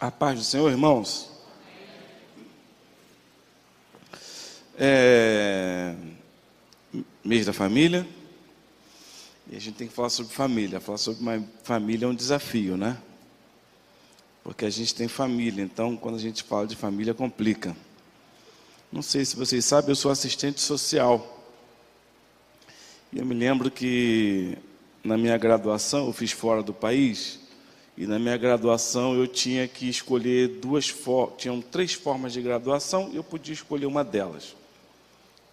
A paz do Senhor, irmãos. Mês da família. E a gente tem que falar sobre família. Falar sobre uma família é um desafio, né? Porque a gente tem família, então quando a gente fala de família complica. Não sei se vocês sabem, eu sou assistente social. E eu me lembro que na minha graduação, eu fiz fora do país, e na minha graduação eu tinha que escolher tinham 3 formas de graduação, e eu podia escolher uma delas.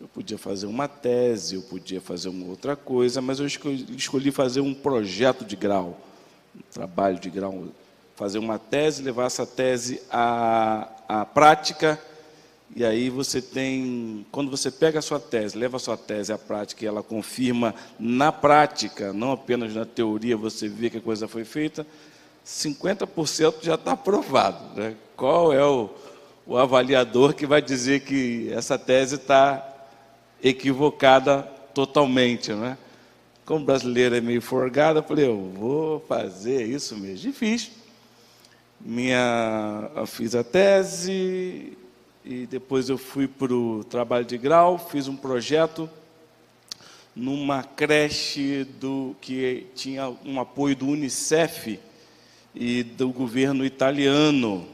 Eu podia fazer uma tese, eu podia fazer uma outra coisa, mas eu escolhi fazer um projeto de grau, um trabalho de grau, fazer uma tese, levar essa tese à prática. E aí você tem, quando você pega a sua tese, leva a sua tese à prática e ela confirma na prática, não apenas na teoria, você vê que a coisa foi feita, 50% já está aprovado, né? Qual é o avaliador que vai dizer que essa tese está equivocada totalmente, né? Como brasileiro é meio forgado, eu falei, eu vou fazer isso mesmo. E fiz. Eu fiz a tese e depois eu fui para o trabalho de grau, fiz um projeto numa creche que tinha um apoio do UNICEF e do governo italiano,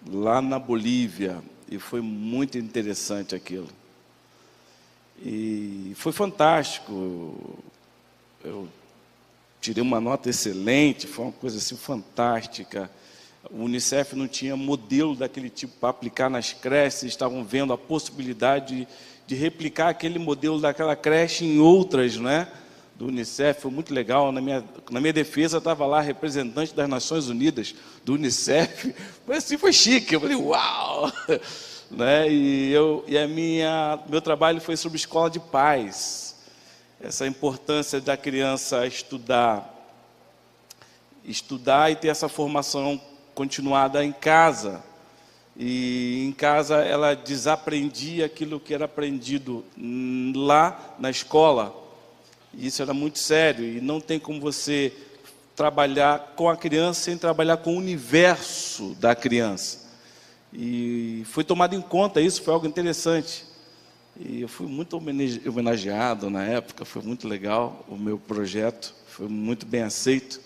lá na Bolívia. E foi muito interessante aquilo. E foi fantástico. Eu tirei uma nota excelente, foi uma coisa assim fantástica. O UNICEF não tinha modelo daquele tipo para aplicar nas creches, estavam vendo a possibilidade de replicar aquele modelo daquela creche em outras, né? Do UNICEF, foi muito legal. Na minha defesa estava lá representante das Nações Unidas, do UNICEF, mas assim foi chique, eu falei, uau! Né? Meu trabalho foi sobre escola de paz, essa importância da criança estudar e ter essa formação continuada em casa. E em casa ela desaprendia aquilo que era aprendido lá na escola. E isso era muito sério. E não tem como você trabalhar com a criança sem trabalhar com o universo da criança. E foi tomado em conta isso, foi algo interessante. E eu fui muito homenageado na época, foi muito legal o meu projeto, foi muito bem aceito.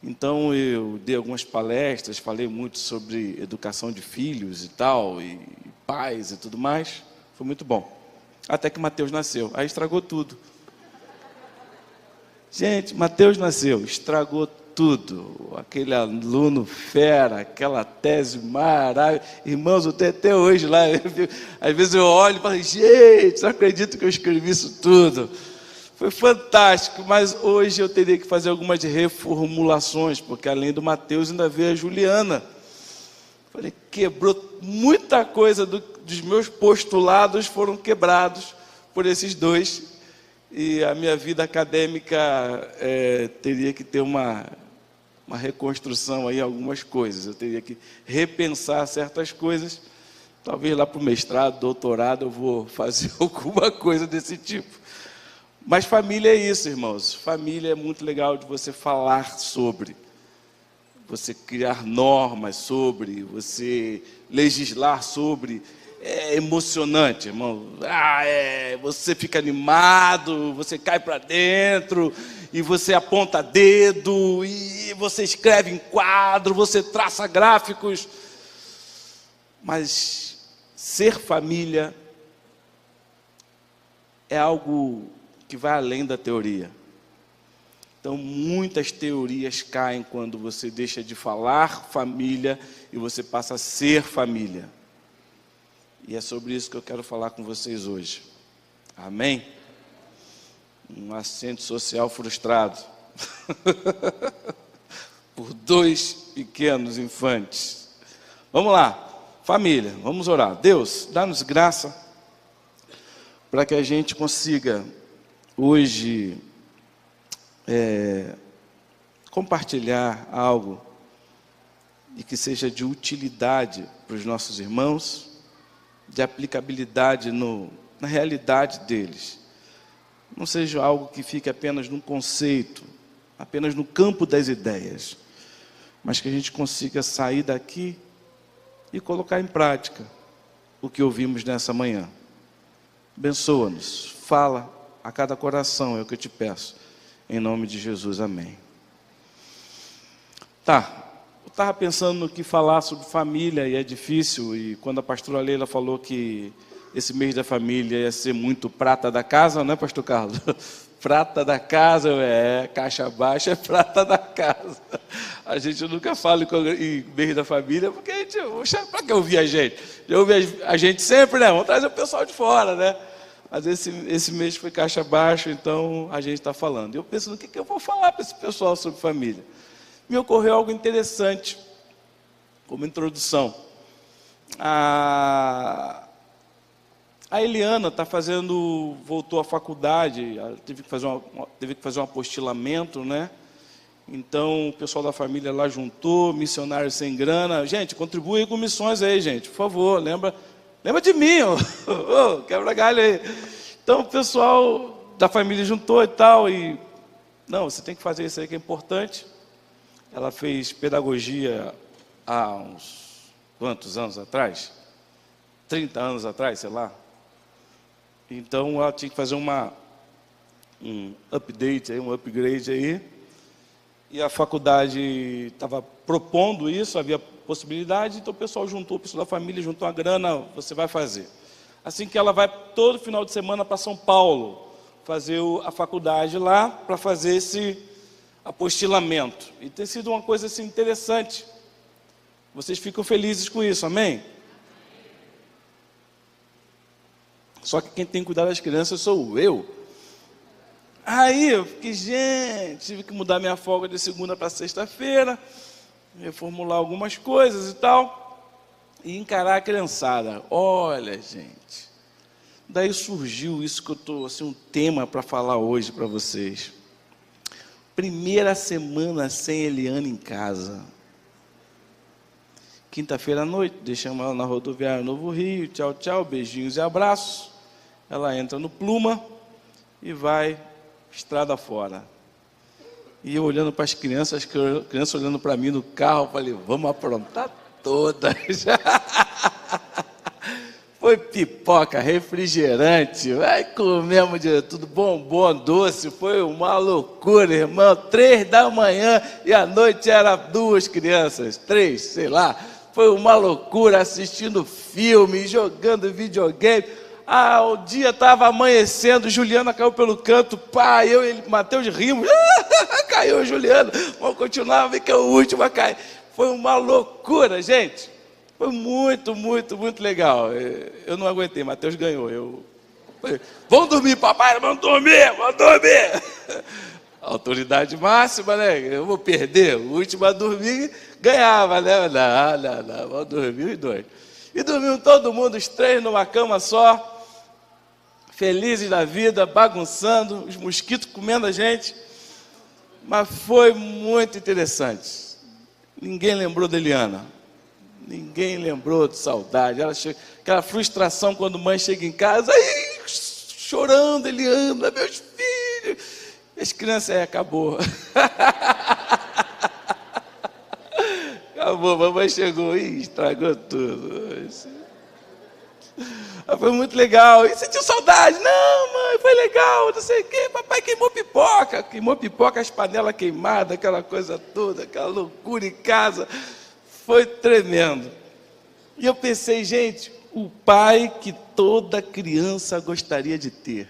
Então eu dei algumas palestras, falei muito sobre educação de filhos e tal, e pais e tudo mais, foi muito bom. Até que Mateus nasceu, aí estragou tudo. Gente, Mateus nasceu, estragou tudo. Aquele aluno fera, aquela tese maravilhosa. Irmãos, eu tenho até hoje lá. Às vezes eu olho e falo, gente, não acredito que eu escrevi isso tudo. Foi fantástico, mas hoje eu teria que fazer algumas reformulações, porque além do Mateus ainda veio a Juliana. Falei, quebrou muita coisa dos meus postulados, foram quebrados por esses dois. E a minha vida acadêmica teria que ter uma reconstrução aí, algumas coisas. Eu teria que repensar certas coisas. Talvez lá para o mestrado, doutorado, eu vou fazer alguma coisa desse tipo. Mas família é isso, irmãos. Família é muito legal de você falar sobre. Você criar normas sobre, você legislar sobre. É emocionante, irmão. Você fica animado, você cai para dentro, e você aponta dedo, e você escreve em quadro, você traça gráficos. Mas ser família é algo que vai além da teoria. Então, muitas teorias caem quando você deixa de falar família e você passa a ser família. E é sobre isso que eu quero falar com vocês hoje. Amém? Um assistente social frustrado. Por 2 pequenos infantes. Vamos lá, família, vamos orar. Deus, dá-nos graça para que a gente consiga hoje compartilhar algo e que seja de utilidade para os nossos irmãos, de aplicabilidade na realidade deles. Não seja algo que fique apenas num conceito, apenas no campo das ideias, mas que a gente consiga sair daqui e colocar em prática o que ouvimos nessa manhã. Abençoa-nos, fala a cada coração, é o que eu te peço, em nome de Jesus, amém. Eu estava pensando no que falar sobre família, e é difícil, e quando a pastora Leila falou que esse mês da família ia ser muito prata da casa, não é, pastor Carlos? Prata da casa, caixa baixa é prata da casa. A gente nunca fala em mês da família, porque a gente, para que ouvir a gente? Já ouve a gente sempre, né? Vamos trazer o pessoal de fora, né? Mas esse mês foi caixa baixa, então a gente está falando. Eu penso no que eu vou falar para esse pessoal sobre família. Me ocorreu algo interessante, como introdução. A Eliana voltou à faculdade, ela teve que fazer um apostilamento, né? Então o pessoal da família lá juntou, missionários sem grana. Gente, contribui com missões aí, gente, por favor, lembra de mim, quebra galho aí. Então o pessoal da família juntou e tal, não, você tem que fazer isso aí que é importante. Ela fez pedagogia há uns quantos anos atrás? 30 anos atrás, sei lá. Então ela tinha que fazer um update, um upgrade aí. E a faculdade estava propondo isso, havia possibilidade, então o pessoal juntou, o pessoal da família juntou a grana, você vai fazer. Assim que ela vai todo final de semana para São Paulo, fazer a faculdade lá, para fazer esse apostilamento. E tem sido uma coisa assim interessante. Vocês ficam felizes com isso, amém? Só que quem tem que cuidar das crianças sou eu. Aí eu fiquei, gente, tive que mudar minha folga de segunda para sexta-feira, reformular algumas coisas e tal, e encarar a criançada. Olha, gente, daí surgiu isso que eu estou, assim, um tema para falar hoje para vocês. Primeira semana sem Eliana em casa. Quinta-feira à noite, deixamos ela na rodoviária Novo Rio, tchau, tchau, beijinhos e abraços. Ela entra no Pluma e vai estrada fora. E eu olhando para as crianças olhando para mim no carro, falei, vamos aprontar todas. Foi pipoca, refrigerante, vai comemos de tudo, bombom, doce, foi uma loucura, irmão. 3 da manhã e à noite era 2 crianças, 3, sei lá. Foi uma loucura, assistindo filme, jogando videogame. O dia estava amanhecendo, Juliana caiu pelo canto, eu e Mateus rimos, caiu o Juliano, vamos continuar, vem que é o último a cair. Foi uma loucura, gente, foi muito, muito, muito legal. Eu não aguentei, Mateus ganhou. Vamos dormir, papai, vamos dormir. Autoridade máxima, né? Eu vou perder, o último a dormir ganhava, né? Não, vamos dormir os 2. E dormiu todo mundo, os 3 numa cama só, felizes da vida, bagunçando, os mosquitos comendo a gente. Mas foi muito interessante. Ninguém lembrou da Eliana. Ninguém lembrou de saudade. Aquela frustração quando mãe chega em casa, chorando, Eliana, meus filhos. As crianças, acabou. Acabou, mamãe chegou e estragou tudo. Foi muito legal. E sentiu saudade? Não, mãe, foi legal, não sei o quê. Papai queimou pipoca, as panelas queimadas, aquela coisa toda, aquela loucura em casa. Foi tremendo. E eu pensei, gente, o pai que toda criança gostaria de ter.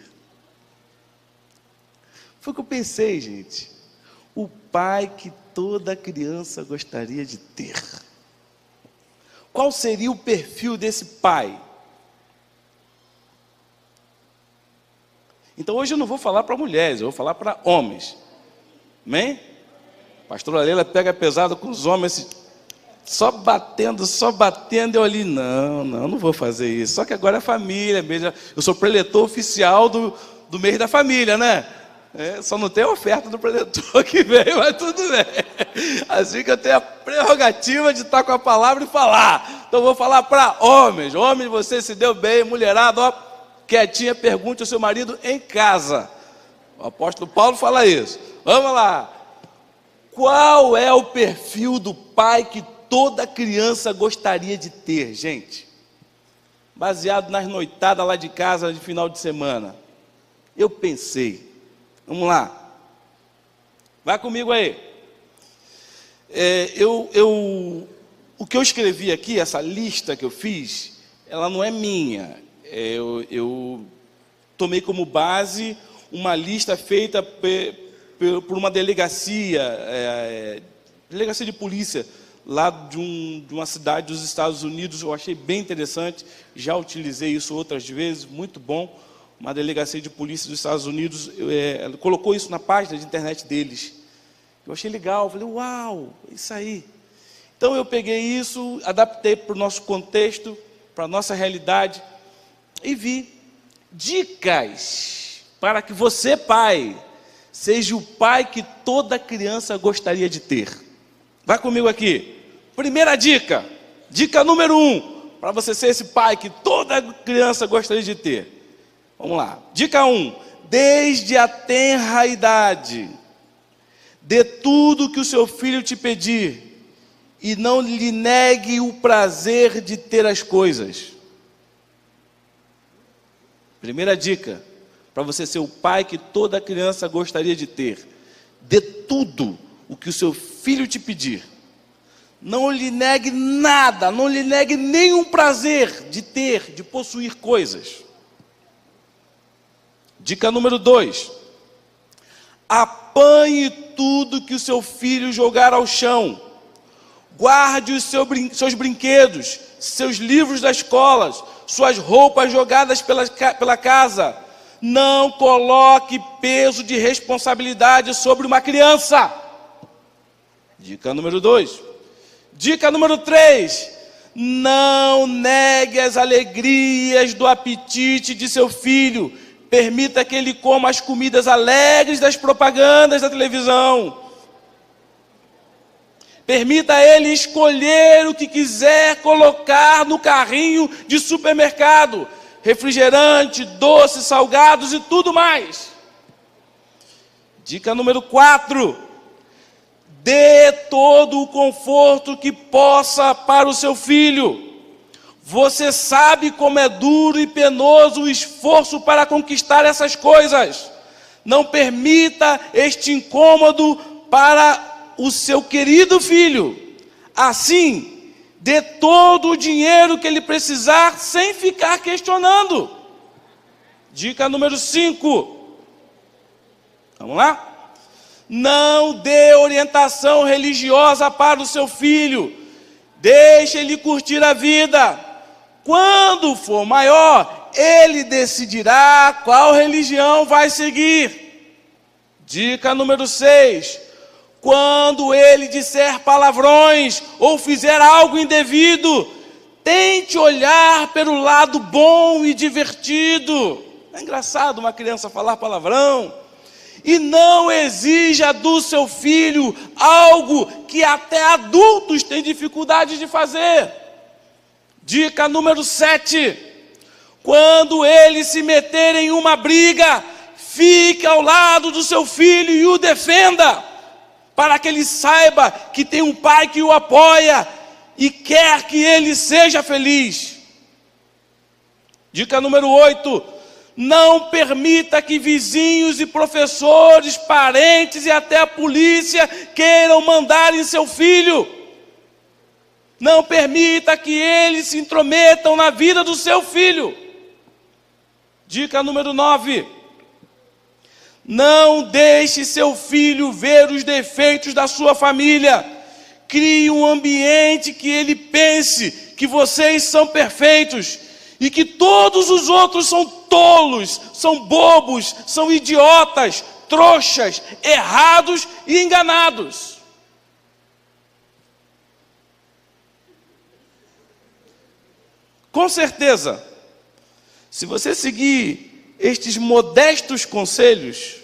Foi o que eu pensei, gente. O pai que toda criança gostaria de ter. Qual seria o perfil desse pai? Então hoje eu não vou falar para mulheres, eu vou falar para homens. Amém? A pastora Leila pega pesado com os homens, só batendo, eu ali, não vou fazer isso. Só que agora é família, eu sou preletor oficial do mês da família, né? Só não tem a oferta do preletor que veio, mas tudo bem. Assim que eu tenho a prerrogativa de estar com a palavra e falar. Então eu vou falar para homens. Homens, você se deu bem, mulherada, quietinha, pergunte ao seu marido em casa. O apóstolo Paulo fala isso. Vamos lá. Qual é o perfil do pai que toda criança gostaria de ter, gente? Baseado nas noitadas lá de casa de final de semana. Eu pensei, vamos lá, vai comigo aí. O que eu escrevi aqui, essa lista que eu fiz, ela não é minha. Eu tomei como base uma lista feita por uma delegacia de polícia, lá de uma cidade dos Estados Unidos. Eu achei bem interessante, já utilizei isso outras vezes, muito bom. Uma delegacia de polícia dos Estados Unidos colocou isso na página de internet deles. Eu achei legal, falei, uau, isso aí. Então eu peguei isso, adaptei para o nosso contexto, para a nossa realidade, e vi dicas para que você, pai, seja o pai que toda criança gostaria de ter. Vai comigo aqui. Primeira dica, dica número 1, para você ser esse pai que toda criança gostaria de ter. Vamos lá. Dica 1, desde a tenra idade, dê tudo que o seu filho te pedir e não lhe negue o prazer de ter as coisas. Primeira dica, para você ser o pai que toda criança gostaria de ter. Dê tudo o que o seu filho te pedir. Não lhe negue nada, não lhe negue nenhum prazer de ter, de possuir coisas. Dica número 2. Apanhe tudo que o seu filho jogar ao chão. Guarde os seus brinquedos, seus livros da escola, suas roupas jogadas pela casa. Não coloque peso de responsabilidade sobre uma criança. Dica número 2. Dica número 3. Não negue as alegrias do apetite de seu filho. Permita que ele coma as comidas alegres das propagandas da televisão. Permita a ele escolher o que quiser colocar no carrinho de supermercado. Refrigerante, doces, salgados e tudo mais. Dica número 4. Dê todo o conforto que possa para o seu filho. Você sabe como é duro e penoso o esforço para conquistar essas coisas. Não permita este incômodo para o seu querido filho. Assim, dê todo o dinheiro que ele precisar sem ficar questionando. Dica número 5. Vamos lá? Não dê orientação religiosa para o seu filho. Deixe ele curtir a vida. Quando for maior, ele decidirá qual religião vai seguir. Dica número 6. Quando ele disser palavrões ou fizer algo indevido, tente olhar pelo lado bom e divertido. É engraçado uma criança falar palavrão. E não exija do seu filho algo que até adultos têm dificuldade de fazer. Dica número 7. Quando ele se meter em uma briga, fique ao lado do seu filho e o defenda, para que ele saiba que tem um pai que o apoia e quer que ele seja feliz. Dica número 8. Não permita que vizinhos e professores, parentes e até a polícia queiram mandar em seu filho. Não permita que eles se intrometam na vida do seu filho. Dica número 9. Não deixe seu filho ver os defeitos da sua família. Crie um ambiente que ele pense que vocês são perfeitos e que todos os outros são tolos, são bobos, são idiotas, trouxas, errados e enganados. Com certeza, se você seguir estes modestos conselhos,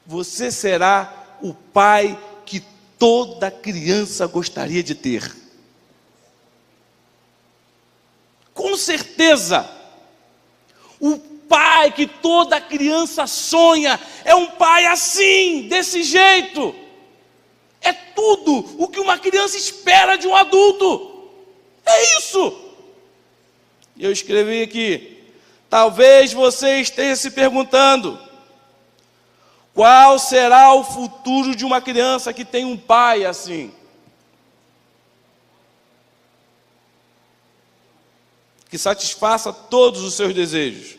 você será o pai que toda criança gostaria de ter. Com certeza, o pai que toda criança sonha é um pai assim, desse jeito. tudo o que uma criança espera de um adulto. É isso. Eu escrevi aqui: talvez você esteja se perguntando, qual será o futuro de uma criança que tem um pai assim? Que satisfaça todos os seus desejos.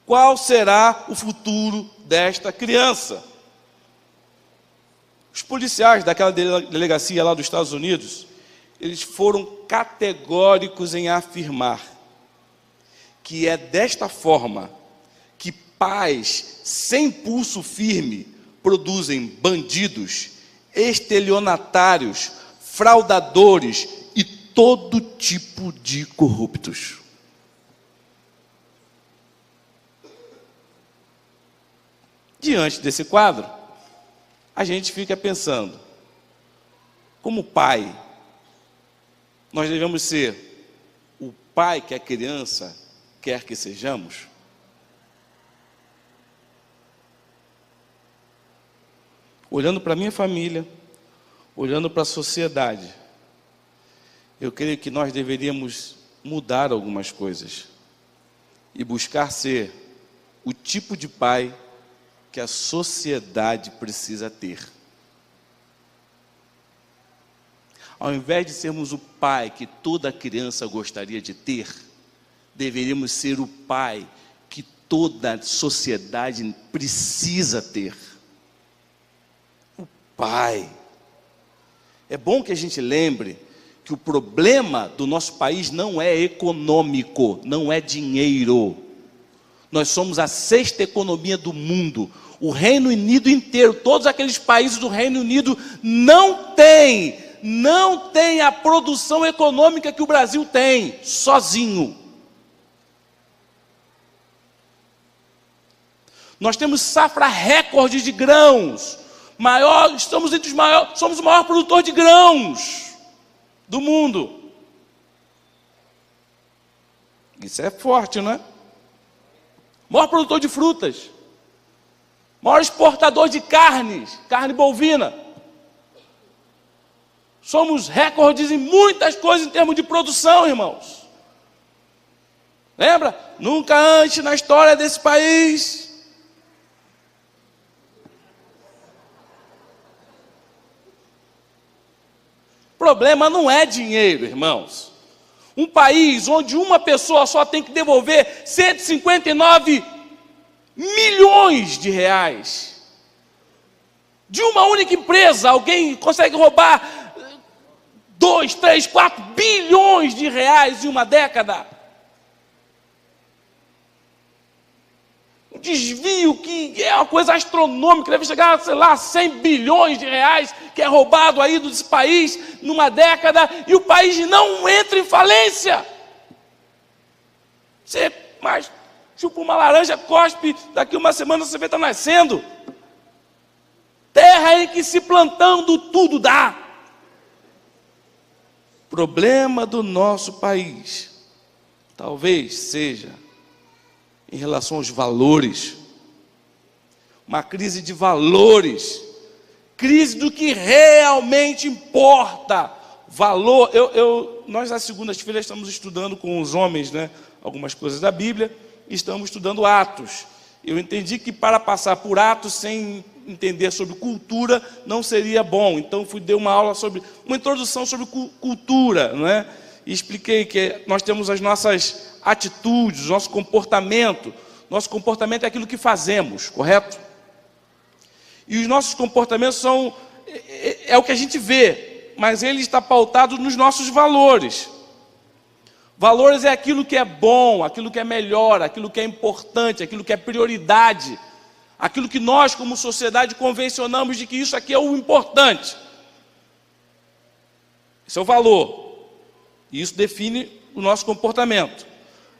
Qual será o futuro desta criança? Os policiais daquela delegacia lá dos Estados Unidos, eles foram categóricos em afirmar que é desta forma que pais sem pulso firme produzem bandidos, estelionatários, fraudadores e todo tipo de corruptos. Diante desse quadro, a gente fica pensando, como pai, nós devemos ser o pai que a criança quer que sejamos? Olhando para a minha família, olhando para a sociedade, eu creio que nós deveríamos mudar algumas coisas e buscar ser o tipo de pai que a sociedade precisa ter. Ao invés de sermos o pai que toda criança gostaria de ter, deveríamos ser o pai que toda sociedade precisa ter. O pai. É bom que a gente lembre que o problema do nosso país não é econômico, não é dinheiro. Nós somos a 6ª economia do mundo. O Reino Unido inteiro, todos aqueles países do Reino Unido não tem a produção econômica que o Brasil tem, sozinho. Nós temos safra recorde de grãos. Somos o maior produtor de grãos do mundo. Isso é forte, não é? Maior produtor de frutas. Maior exportador de carnes, carne bovina. Somos recordes em muitas coisas em termos de produção, irmãos. Lembra? Nunca antes na história desse país. O problema não é dinheiro, irmãos. Um país onde uma pessoa só tem que devolver 159 milhões de reais. De uma única empresa, alguém consegue roubar 2, 3, 4 bilhões de reais em uma década. Um desvio que é uma coisa astronômica, deve chegar, sei lá, 100 bilhões de reais, que é roubado aí desse país numa década, e o país não entra em falência. Você mais chupa uma laranja, cospe, daqui uma semana você vê está nascendo. Terra em que se plantando tudo dá. Problema do nosso país talvez seja em relação aos valores, uma crise de valores, crise do que realmente importa. Valor. Nós às segundas-feiras estamos estudando com os homens, né, algumas coisas da Bíblia. Estamos estudando Atos. Eu entendi que para passar por Atos sem entender sobre cultura não seria bom. Então dei uma aula uma introdução sobre cultura, não é? E expliquei que nós temos as nossas atitudes, nosso comportamento. Nosso comportamento é aquilo que fazemos, correto? E os nossos comportamentos é o que a gente vê, mas ele está pautado nos nossos valores. Valores é aquilo que é bom, aquilo que é melhor, aquilo que é importante, aquilo que é prioridade, aquilo que nós, como sociedade, convencionamos de que isso aqui é o importante. Esse é o valor. E isso define o nosso comportamento.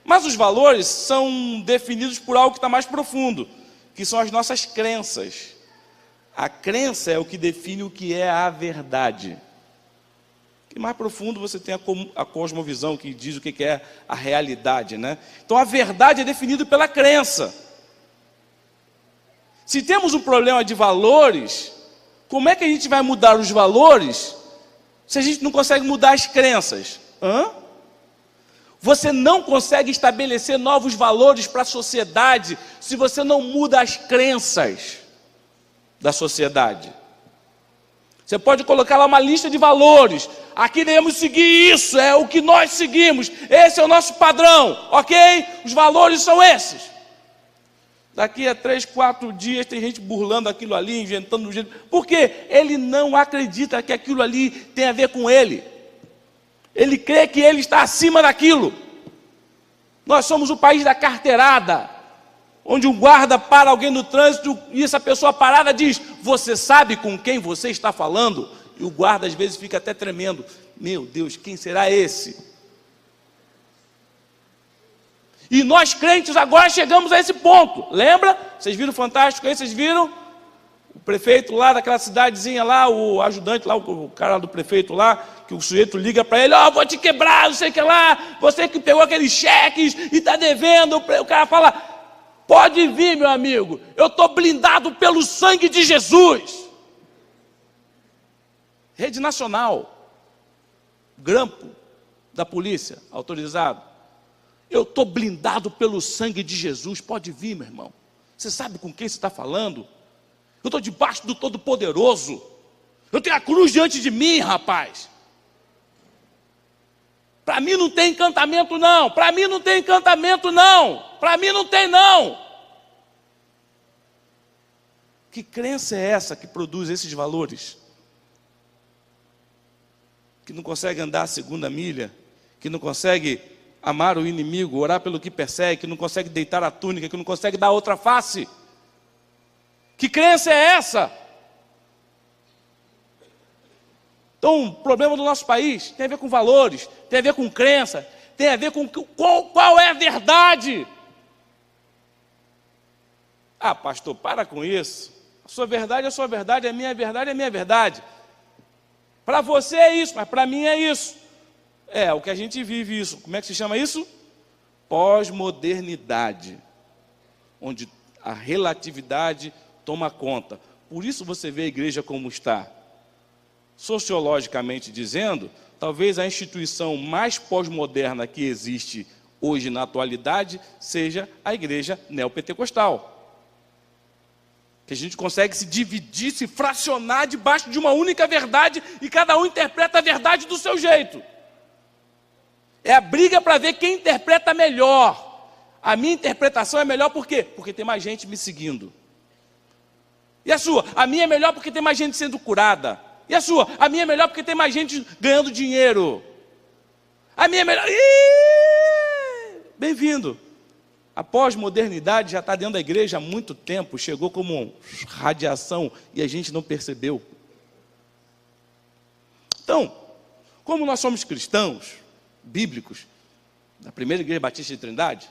Mas os valores são definidos por algo que está mais profundo, que são as nossas crenças. A crença é o que define o que é a verdade. E mais profundo você tem a cosmovisão, que diz o que é a realidade, né? Então a verdade é definida pela crença. Se temos um problema de valores, Como é que a gente vai mudar os valores se a gente não consegue mudar as crenças? Você não consegue estabelecer novos valores para a sociedade se você não muda as crenças da sociedade. Você pode colocar lá uma lista de valores. Aqui devemos seguir isso, é o que nós seguimos. Esse é o nosso padrão, ok? Os valores são esses. Daqui a 3, 4 dias tem gente burlando aquilo ali, inventando um jeito. Por quê? Ele não acredita que aquilo ali tem a ver com ele. Ele crê que ele está acima daquilo. Nós somos o país da carteirada, onde um guarda para alguém no trânsito e essa pessoa parada diz: você sabe com quem você está falando? E o guarda às vezes fica até tremendo. Meu Deus, quem será esse? E nós crentes agora chegamos a esse ponto. Lembra? Vocês viram o Fantástico aí? Vocês viram? O prefeito lá daquela cidadezinha lá, o ajudante lá, o cara do prefeito lá, que o sujeito liga para ele: vou te quebrar, não sei o que lá, você que pegou aqueles cheques e está devendo. O cara fala: pode vir, meu amigo, eu estou blindado pelo sangue de Jesus. Rede Nacional, grampo da polícia, autorizado. Eu estou blindado pelo sangue de Jesus, pode vir, meu irmão. Você sabe com quem você está falando? Eu estou debaixo do Todo-Poderoso. Eu tenho a cruz diante de mim, rapaz. Para mim não tem encantamento não, para mim não tem encantamento não, para mim não tem não. Que crença é essa que produz esses valores? Que não consegue andar a segunda milha, que não consegue amar o inimigo, orar pelo que persegue, que não consegue deitar a túnica, que não consegue dar outra face. Que crença é essa? Então, o problema do nosso país tem a ver com valores, tem a ver com crença, tem a ver com qual é a verdade. Pastor, para com isso. A sua verdade é a sua verdade, a minha verdade é a minha verdade. Para você é isso, mas para mim é isso. O que a gente vive isso. Como é que se chama isso? Pós-modernidade, onde a relatividade toma conta. Por isso você vê a igreja como está. Sociologicamente dizendo, talvez a instituição mais pós-moderna que existe hoje na atualidade seja a igreja neopentecostal. Que a gente consegue se dividir, se fracionar debaixo de uma única verdade e cada um interpreta a verdade do seu jeito. É a briga para ver quem interpreta melhor. A minha interpretação é melhor por quê? Porque tem mais gente me seguindo. E a sua? A minha é melhor porque tem mais gente sendo curada. E a sua? A minha é melhor porque tem mais gente ganhando dinheiro. A minha é melhor... Bem-vindo. A pós-modernidade já está dentro da igreja há muito tempo. Chegou como radiação e a gente não percebeu. Então, como nós somos cristãos bíblicos, da primeira igreja batista de Trindade,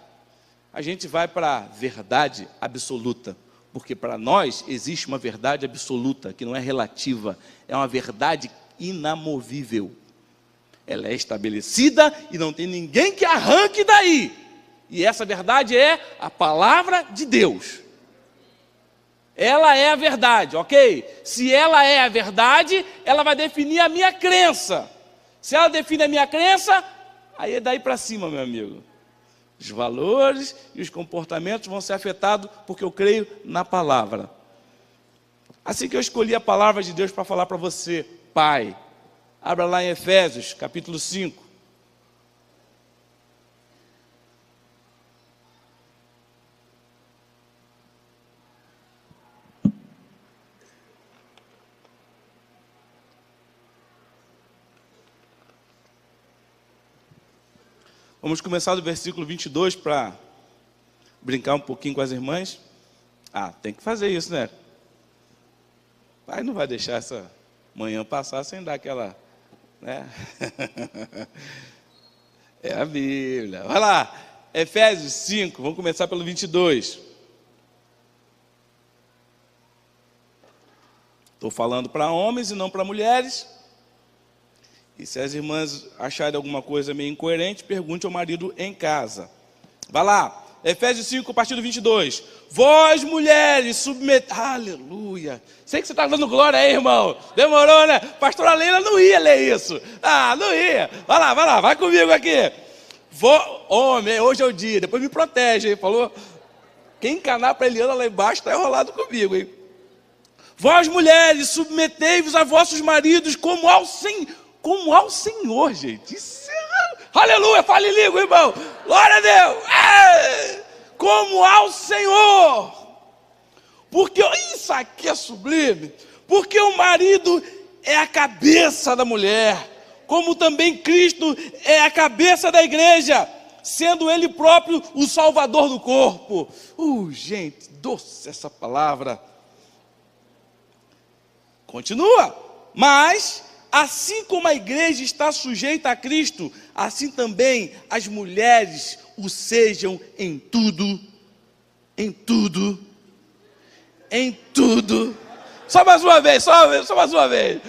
a gente vai para a verdade absoluta, porque para nós existe uma verdade absoluta, que não é relativa, é uma verdade inamovível. Ela é estabelecida e não tem ninguém que arranque daí, e essa verdade é a palavra de Deus. Ela é a verdade, ok? Se ela é a verdade, ela vai definir a minha crença. Se ela define a minha crença, aí é daí para cima, meu amigo. Os valores e os comportamentos vão ser afetados porque eu creio na palavra. Assim que eu escolhi a palavra de Deus para falar para você, Pai. Abra lá em Efésios, capítulo 5. Vamos começar do versículo 22 para brincar um pouquinho com as irmãs. Tem que fazer isso, né? Pai não vai deixar essa manhã passar sem dar aquela, né? É a Bíblia. Vai lá, Efésios 5, vamos começar pelo 22. Estou falando para homens e não para mulheres. E se as irmãs acharem alguma coisa meio incoerente, pergunte ao marido em casa. Vai lá, Efésios 5, a partir do 22. Vós, mulheres, Aleluia. Sei que você está dando glória aí, irmão. Demorou, né? Pastora Leila não ia ler isso. Não ia. Vai lá, vai comigo aqui. Homem, hoje é o dia. Depois me protege, hein? Falou. Quem encanar para Eliana lá embaixo está enrolado comigo, hein? Vós, mulheres, submetei-vos a vossos maridos como ao Senhor, gente. Isso é... Aleluia, fale em língua, irmão. Glória a Deus. Como ao Senhor. Porque isso aqui é sublime. Porque o marido é a cabeça da mulher, como também Cristo é a cabeça da igreja, sendo Ele próprio o Salvador do corpo. Gente, doce essa palavra. Continua. Mas, assim como a igreja está sujeita a Cristo, assim também as mulheres o sejam em tudo. Em tudo. Em tudo. Só mais uma vez, só mais uma vez.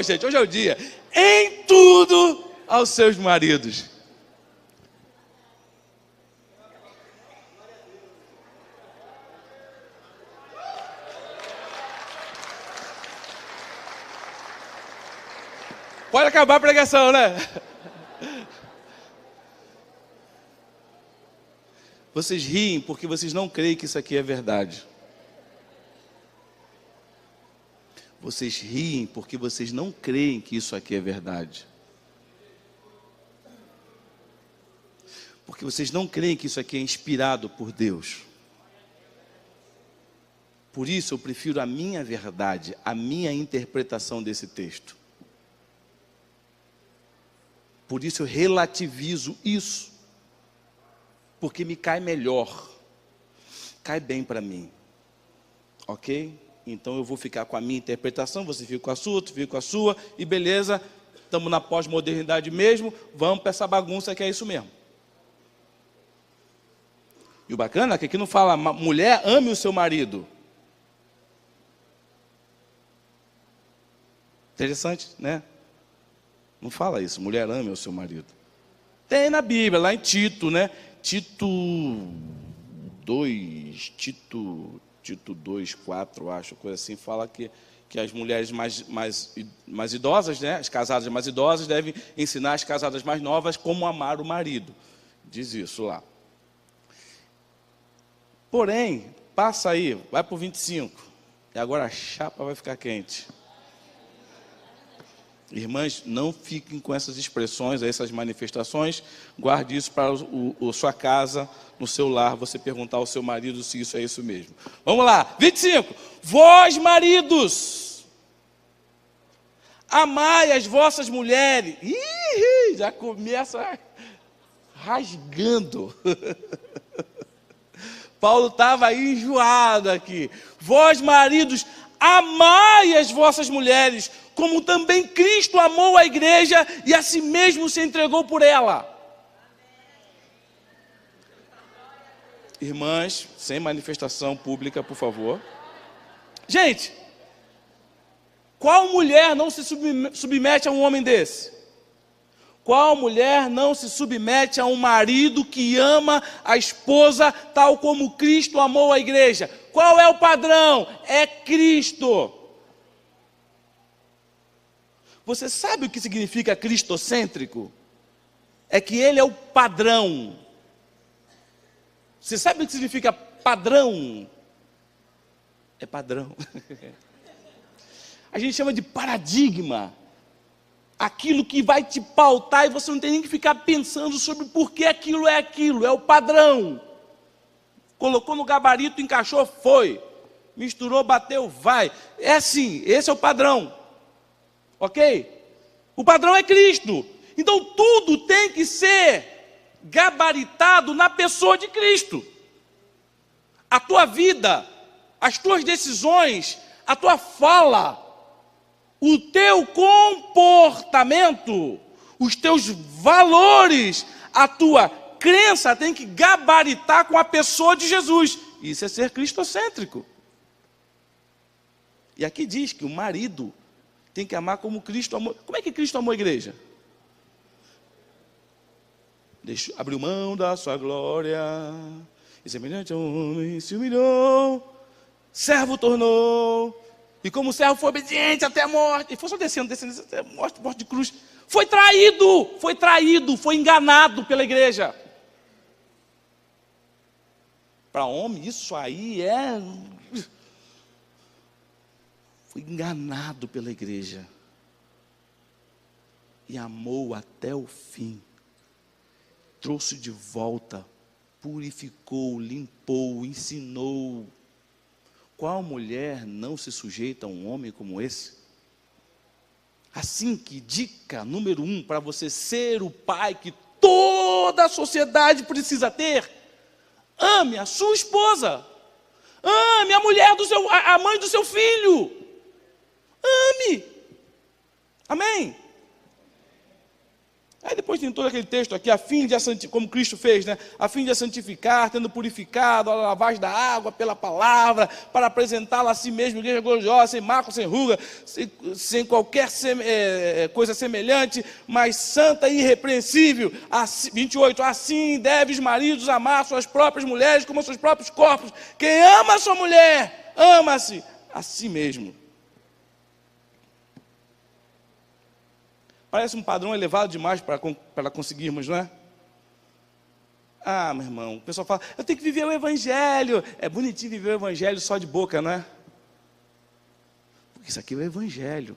Gente, hoje é o dia. Em tudo aos seus maridos. Pode acabar a pregação, né? Vocês riem porque vocês não creem que isso aqui é verdade. Vocês riem porque vocês não creem que isso aqui é verdade. Porque vocês não creem que isso aqui é inspirado por Deus. Por isso eu prefiro a minha verdade, a minha interpretação desse texto. Por isso eu relativizo isso. Porque me cai melhor. Cai bem para mim. Ok? Então eu vou ficar com a minha interpretação, você fica com a sua, tu fica com a sua, e beleza, estamos na pós-modernidade mesmo, vamos para essa bagunça que é isso mesmo. E o bacana é que aqui não fala, mulher, ame o seu marido. Interessante, né? Não fala isso, mulher, ame o seu marido. Tem na Bíblia, lá em Tito, né? Tito 2, Tito 2, 4, acho, coisa assim, fala que as mulheres mais idosas, né, as casadas mais idosas, devem ensinar as casadas mais novas como amar o marido. Diz isso lá. Porém, passa aí, vai para o 25, e agora a chapa vai ficar quente. Irmãs, não fiquem com essas expressões, essas manifestações, guarde isso para a sua casa, no seu lar, você perguntar ao seu marido se isso é isso mesmo. Vamos lá, 25. Vós, maridos, amai as vossas mulheres. Já começa rasgando. Paulo estava enjoado aqui. Vós, maridos, amai as vossas mulheres, como também Cristo amou a igreja e a si mesmo se entregou por ela. Irmãs, sem manifestação pública, por favor. Gente, qual mulher não se submete a um homem desse? Qual mulher não se submete a um marido que ama a esposa tal como Cristo amou a igreja? Qual é o padrão? É Cristo. Você sabe o que significa cristocêntrico? É que ele é o padrão. Você sabe o que significa padrão? É padrão. A gente chama de paradigma. Aquilo que vai te pautar e você não tem nem que ficar pensando sobre por que aquilo, é o padrão. Colocou no gabarito, encaixou, foi. Misturou, bateu, vai. É assim, esse é o padrão. Ok? O padrão é Cristo. Então tudo tem que ser gabaritado na pessoa de Cristo. A tua vida, as tuas decisões, a tua fala, o teu comportamento, os teus valores, a tua crença tem que gabaritar com a pessoa de Jesus. Isso é ser cristocêntrico. E aqui diz que o marido tem que amar como Cristo amou. Como é que Cristo amou a igreja? abriu mão da sua glória, e semelhante a um homem se humilhou, servo tornou, e como servo foi obediente até a morte, e foi só descendo até a morte de cruz. Foi traído, foi enganado pela igreja. Para homem, isso aí foi enganado pela igreja. E amou até o fim. Trouxe de volta, purificou, limpou, ensinou. Qual mulher não se sujeita a um homem como esse? Assim que dica número 1 para você ser o pai que toda a sociedade precisa ter: ame a sua esposa, ame a mulher a mãe do seu filho, ame, amém? Aí depois tem todo aquele texto aqui, como Cristo fez, né? A fim de a santificar, tendo purificado a lavagem da água pela palavra, para apresentá-la a si mesmo, igreja gloriosa, sem mácula, sem ruga, sem qualquer coisa semelhante, mas santa e irrepreensível. 28, assim devem os maridos amar suas próprias mulheres como seus próprios corpos. Quem ama a sua mulher, ama-se a si mesmo. Parece um padrão elevado demais para conseguirmos, não é? Ah, meu irmão, o pessoal fala, eu tenho que viver o evangelho. É bonitinho viver o evangelho só de boca, não é? Porque isso aqui é o evangelho.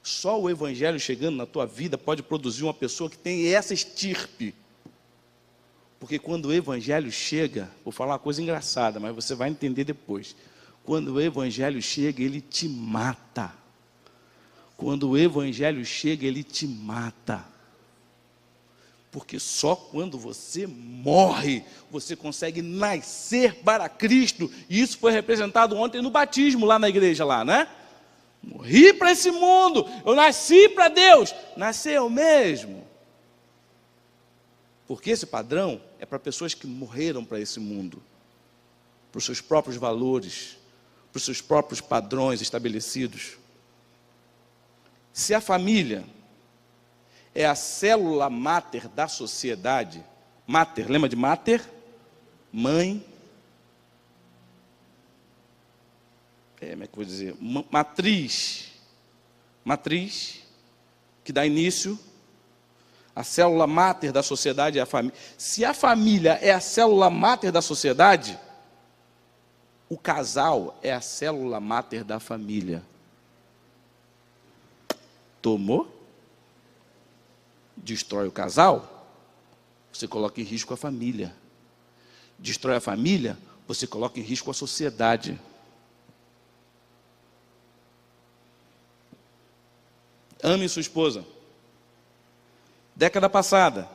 Só o evangelho chegando na tua vida pode produzir uma pessoa que tem essa estirpe. Porque quando o evangelho chega, vou falar uma coisa engraçada, mas você vai entender depois. Quando o evangelho chega, ele te mata. Quando o evangelho chega, ele te mata. Porque só quando você morre, você consegue nascer para Cristo. E isso foi representado ontem no batismo lá na igreja, lá, né? Morri para esse mundo, eu nasci para Deus. Nasceu mesmo. Porque esse padrão é para pessoas que morreram para esse mundo. Para os seus próprios valores, para os seus próprios padrões estabelecidos. Se a família é a célula máter da sociedade, máter, lembra de máter? Mãe. Como é que eu vou dizer? Matriz, que dá início. A célula máter da sociedade é a família. Se a família é a célula máter da sociedade, o casal é a célula máter da família. Tomou? Destrói o casal, você coloca em risco a família. Destrói a família, você coloca em risco a sociedade. Ame sua esposa. Década passada,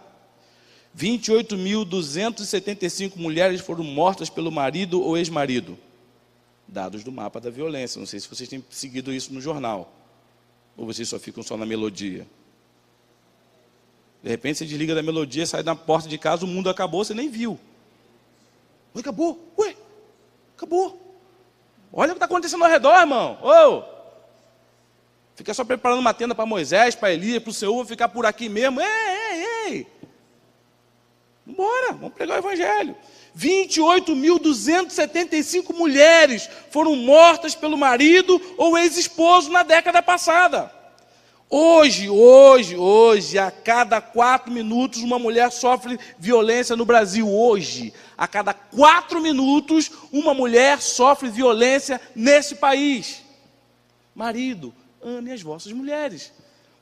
28.275 mulheres foram mortas pelo marido ou ex-marido. Dados do mapa da violência. Não sei se vocês têm seguido isso no jornal. Ou vocês só ficam só na melodia? De repente você desliga da melodia, sai da porta de casa, o mundo acabou, você nem viu. Oi, acabou? Ué, acabou. Olha o que está acontecendo ao redor, irmão. Ô! Fica só preparando uma tenda para Moisés, para Elias, para o Senhor, vou ficar por aqui mesmo. Ei! Vambora, vamos pregar o evangelho. 28.275 mulheres foram mortas pelo marido ou ex-esposo na década passada. Hoje, a cada 4 minutos, uma mulher sofre violência no Brasil. Hoje, a cada 4 minutos, uma mulher sofre violência nesse país. Marido, ame as vossas mulheres.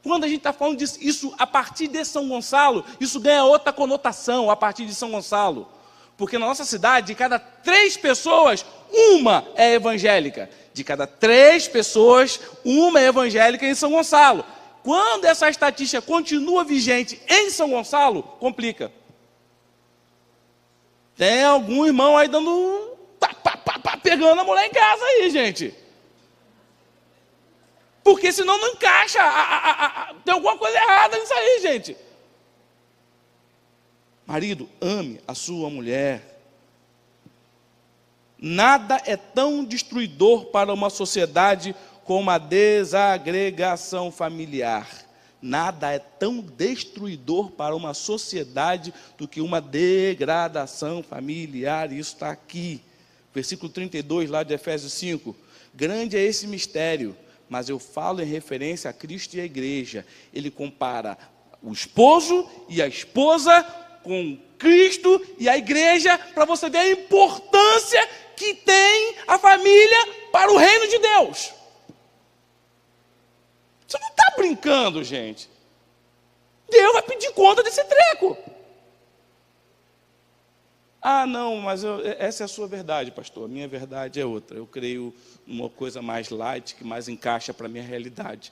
Quando a gente está falando disso, isso a partir de São Gonçalo, isso ganha outra conotação a partir de São Gonçalo. Porque na nossa cidade, de cada 3 pessoas, uma é evangélica. De cada 3 pessoas, uma é evangélica em São Gonçalo. Quando essa estatística continua vigente em São Gonçalo, complica. Tem algum irmão aí pegando a mulher em casa aí, gente. Porque senão não encaixa. Tem alguma coisa errada nisso aí, gente. Marido, ame a sua mulher. Nada é tão destruidor para uma sociedade como a desagregação familiar. Nada é tão destruidor para uma sociedade do que uma degradação familiar. Isso está aqui. Versículo 32, lá de Efésios 5. Grande é esse mistério, mas eu falo em referência a Cristo e a igreja. Ele compara o esposo e a esposa com Cristo e a igreja, para você ver a importância que tem a família para o reino de Deus. Você não está brincando, gente. Deus vai pedir conta desse treco. Ah, não, mas essa é a sua verdade, pastor. A minha verdade é outra. Eu creio numa coisa mais light, que mais encaixa para a minha realidade.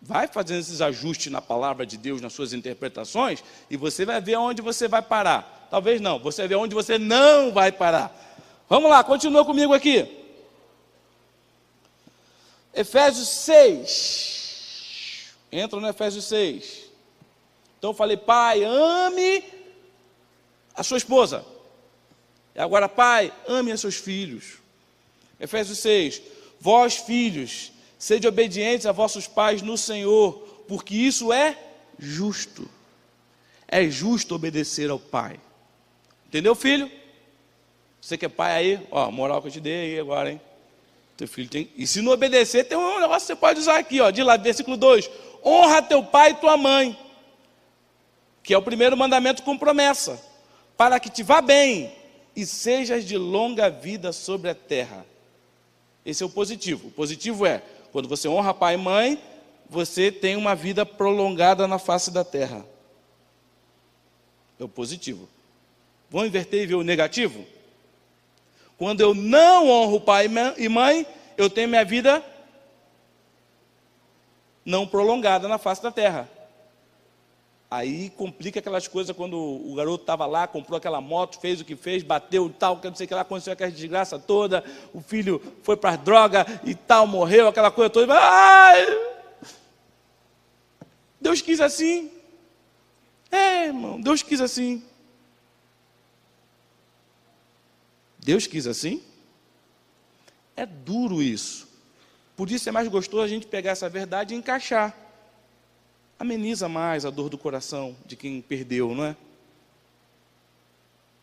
Vai fazendo esses ajustes na palavra de Deus, nas suas interpretações, e você vai ver onde você vai parar. Talvez não, você vai ver onde você não vai parar. Vamos lá, continua comigo aqui. Efésios 6. Entra no Efésios 6. Então eu falei, pai, ame a sua esposa. E agora, pai, ame a seus filhos. Efésios 6. Vós, filhos, sede obedientes a vossos pais no Senhor, porque isso é justo. É justo obedecer ao pai. Entendeu, filho? Você que é pai aí, ó, moral que eu te dei aí agora, hein? Teu filho tem. E se não obedecer, tem um negócio que você pode usar aqui, ó. De lá, versículo 2. Honra teu pai e tua mãe, que é o primeiro mandamento com promessa, para que te vá bem e sejas de longa vida sobre a terra. Esse é o positivo. O positivo é, quando você honra pai e mãe, você tem uma vida prolongada na face da terra. É o positivo. Vamos inverter e ver o negativo? Quando eu não honro pai e mãe, eu tenho minha vida não prolongada na face da terra. Aí complica aquelas coisas quando o garoto estava lá, comprou aquela moto, fez o que fez, bateu e tal, que não sei o que lá, aconteceu aquela desgraça toda, o filho foi para as drogas e tal, morreu, aquela coisa toda. Ai, Deus quis assim. Irmão, Deus quis assim. Deus quis assim? É duro isso. Por isso é mais gostoso a gente pegar essa verdade e encaixar. Ameniza mais a dor do coração de quem perdeu, não é?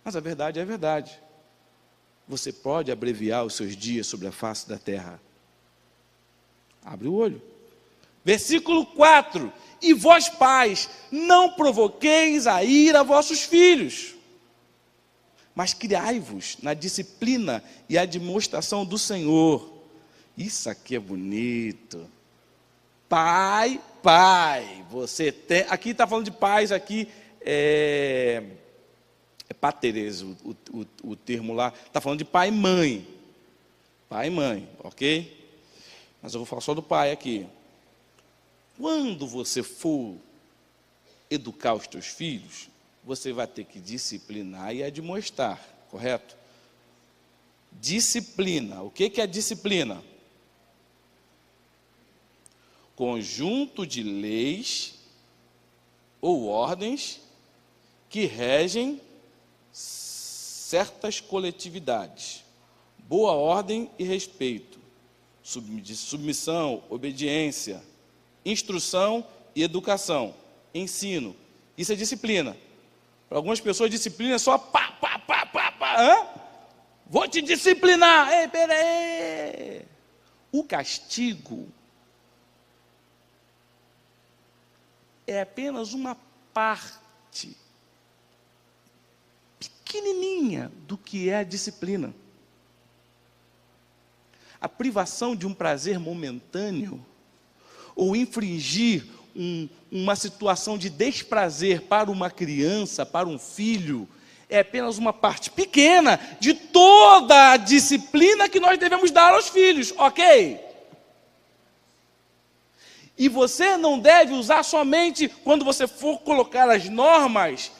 Mas a verdade é a verdade. Você pode abreviar os seus dias sobre a face da terra. Abre o olho. Versículo 4. E vós, pais, não provoqueis a ira a vossos filhos, mas criai-vos na disciplina e admoestação do Senhor. Isso aqui é bonito. Pai, você tem... Aqui está falando de pais, aqui é pateres, o termo lá. Está falando de pai e mãe. Pai e mãe, ok? Mas eu vou falar só do pai aqui. Quando você for educar os teus filhos, você vai ter que disciplinar e admoestar, correto? Disciplina. O que é disciplina? Conjunto de leis ou ordens que regem certas coletividades. Boa ordem e respeito. Submissão, obediência, instrução e educação. Ensino. Isso é disciplina. Para algumas pessoas, disciplina é só pá. Vou te disciplinar. Ei, peraí. O castigo é apenas uma parte pequenininha do que é a disciplina. A privação de um prazer momentâneo ou infringir uma situação de desprazer para uma criança, para um filho, é apenas uma parte pequena de toda a disciplina que nós devemos dar aos filhos, ok? E você não deve usar somente quando você for colocar as normas,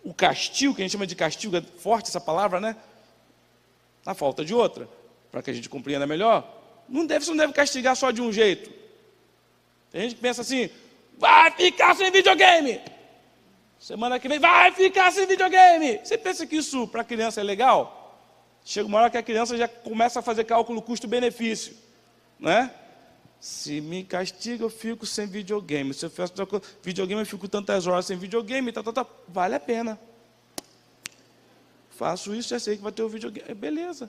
o castigo, que a gente chama de castigo, é forte essa palavra, né? Na falta de outra, para que a gente compreenda melhor. Você não deve castigar só de um jeito. Tem gente que pensa assim, vai ficar sem videogame. Semana que vem, vai ficar sem videogame. Você pensa que isso para a criança é legal? Chega uma hora que a criança já começa a fazer cálculo custo-benefício, né? Se me castiga, eu fico sem videogame. Se eu faço videogame, eu fico tantas horas sem videogame, vale a pena. Faço isso, já sei que vai ter o videogame. Beleza.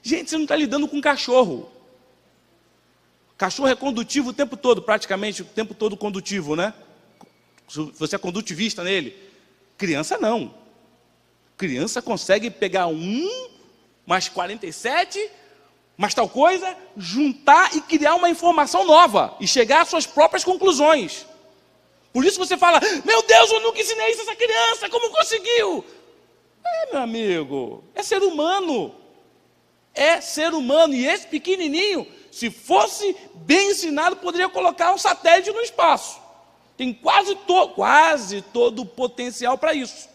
Gente, você não está lidando com cachorro. Cachorro é condutivo o tempo todo, praticamente, o tempo todo condutivo, né? Você é condutivista nele. Criança não. Criança consegue pegar mais 47, mais tal coisa, juntar e criar uma informação nova e chegar às suas próprias conclusões. Por isso você fala, meu Deus, eu nunca ensinei isso a essa criança, como conseguiu? Meu amigo, é ser humano. É ser humano. E esse pequenininho, se fosse bem ensinado, poderia colocar um satélite no espaço. Tem quase todo o potencial para isso.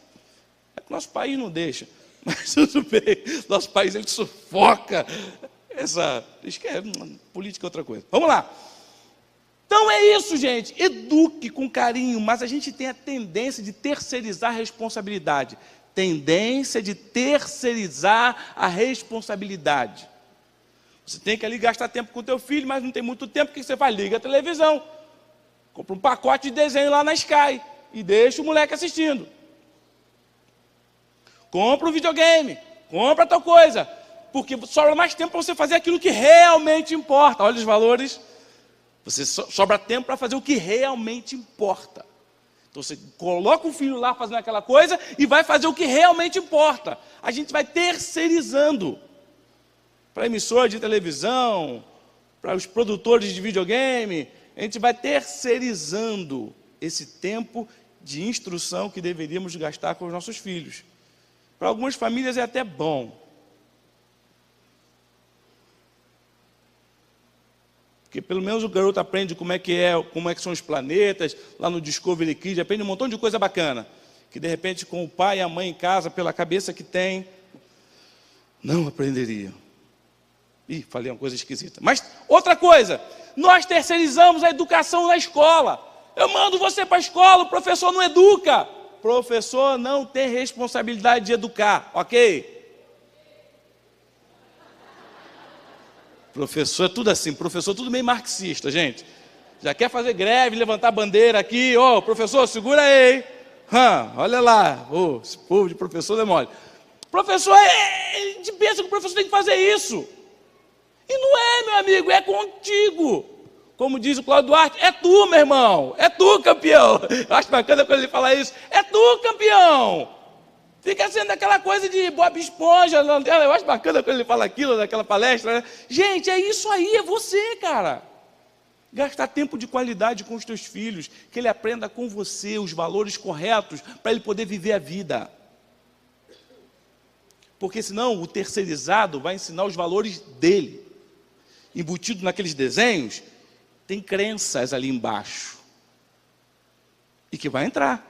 É que nosso país não deixa. Mas tudo bem, nosso país ele sufoca essa... política é outra coisa. Vamos lá. Então é isso, gente. Eduque com carinho, mas a gente tem a tendência de terceirizar a responsabilidade. Tendência de terceirizar a responsabilidade. Você tem que ali gastar tempo com o teu filho, mas não tem muito tempo, o que você faz? Liga a televisão. Compra um pacote de desenho lá na Sky e deixa o moleque assistindo. Compra um videogame, compra tal coisa, porque sobra mais tempo para você fazer aquilo que realmente importa. Olha os valores. Você sobra tempo para fazer o que realmente importa. Então você coloca o filho lá fazendo aquela coisa e vai fazer o que realmente importa. A gente vai terceirizando para emissora de televisão, para os produtores de videogame. A gente vai terceirizando esse tempo de instrução que deveríamos gastar com os nossos filhos. Para algumas famílias é até bom. Porque pelo menos o garoto aprende como é que são os planetas, lá no Discovery Kids, aprende um montão de coisa bacana. Que de repente com o pai e a mãe em casa, pela cabeça que tem, não aprenderia. Ih, falei uma coisa esquisita. Mas outra coisa, nós terceirizamos a educação na escola. Eu mando você para a escola, o professor não educa. Professor não tem responsabilidade de educar, ok? Professor é tudo assim, professor é tudo meio marxista, gente. Já quer fazer greve, levantar bandeira aqui, professor, segura aí, hein? Olha lá, esse povo de professor não é mole. Professor, a gente pensa que o professor tem que fazer isso. E não é, meu amigo, é contigo. Como diz o Cláudio Duarte, é tu, meu irmão, é tu, campeão. Eu acho bacana quando ele fala isso, é tu, campeão. Fica sendo aquela coisa de Bob Esponja, eu acho bacana quando ele fala aquilo naquela palestra, né? Gente, é isso aí, é você, cara. Gastar tempo de qualidade com os teus filhos, que ele aprenda com você os valores corretos, para ele poder viver a vida. Porque senão o terceirizado vai ensinar os valores dele. Embutido naqueles desenhos, tem crenças ali embaixo. E que vai entrar.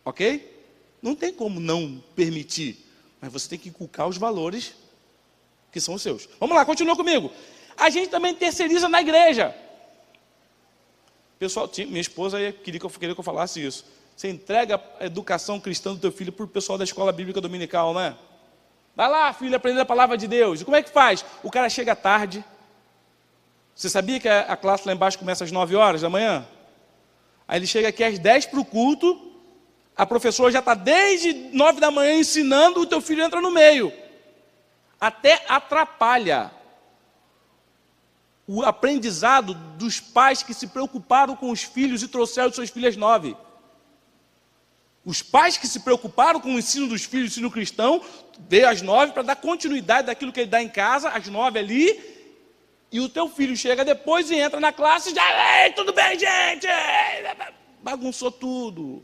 Ok? Não tem como não permitir, mas você tem que inculcar os valores que são os seus. Vamos lá, continua comigo. A gente também terceiriza na igreja. Pessoal, minha esposa queria que eu falasse isso. Você entrega a educação cristã do teu filho para o pessoal da escola bíblica dominical, né? Vai lá, filho, aprender a palavra de Deus. E como é que faz? O cara chega tarde. Você sabia que a classe lá embaixo começa às 9 horas da manhã? Aí ele chega aqui às 10 para o culto. A professora já está desde 9 da manhã ensinando, o teu filho entra no meio. Até atrapalha o aprendizado dos pais que se preocuparam com os filhos e trouxeram os seus filhos às 9. Os pais que se preocuparam com o ensino dos filhos, o ensino cristão, veio às 9 para dar continuidade daquilo que ele dá em casa, às 9 ali, e o teu filho chega depois e entra na classe e já, ei, tudo bem, gente? Bagunçou tudo.